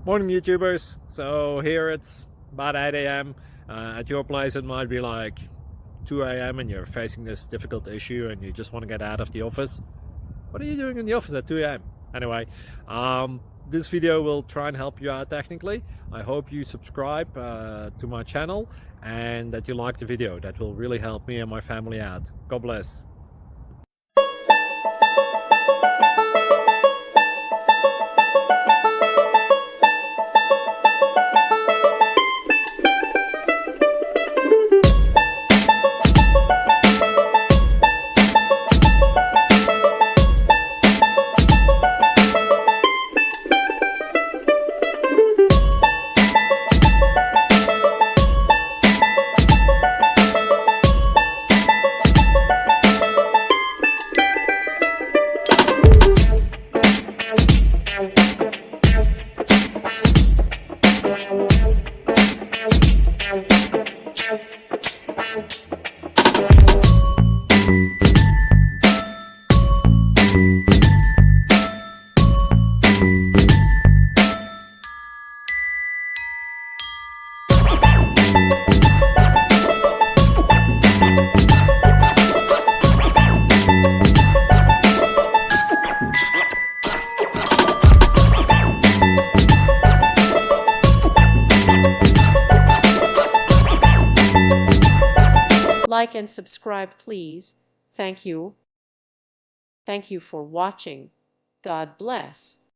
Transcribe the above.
Morning YouTubers. So here it's about 8 a.m. At your place it might be like 2 a.m. and you're facing this difficult issue and you just want to get out of the office. What are you doing in the office at 2 a.m.? Anyway, this video will try and help you out technically. I hope you subscribe to my channel and that you like the video. That will really help me and my family out. God bless. Like and subscribe, please. Thank you. Thank you for watching. God bless.